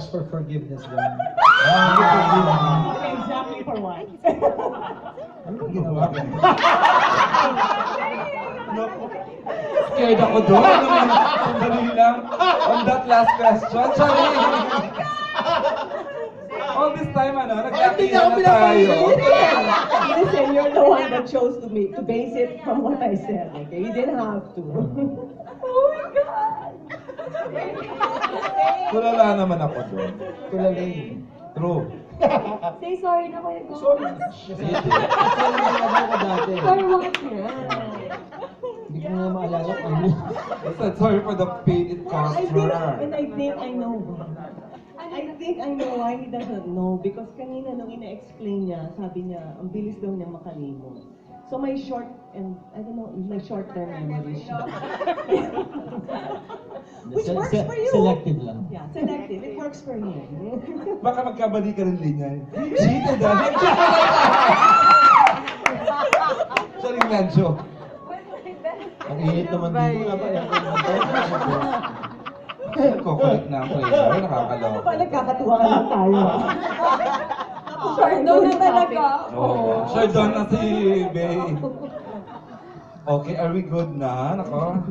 ask for forgiveness doon. Exactly for what? Ano ba ginawa ko? Scared ako doon. Sandali lang. On that last question. Sorry. All this time, nagkakiyan na tayo. Listen, you're the one that chose to base it from what I said, okay? You didn't have to. Oh my God! Tulala naman ako doon. Tulalay. True. Say sorry na Kuya Go. Sorry. Kasi nagagawa ko dati. Sorry, bakit na? Hindi ko nga maalala kung ano. I said sorry for the pain it caused I think, her. and I think I know. I think I know why he doesn't know. Because kanina nung ina-explain niya, sabi niya, ang bilis daw niya makalimot. So my short, and I don't know, my short-term memory siya. Which works for you. Selective lang. Yeah, selective. It works for me. Baka magkabali ka rin linya. Cheated ah. Sorry, Nancho. Ang init naman dito. Wala ba yan? Nagkukulit na ang flavor. Ano Nakakaloko. ba, nagkakatuwa lang tayo. Sure, doon na talaga. Oo. Sure, doon na si Bey. Okay, are we good na? Nako.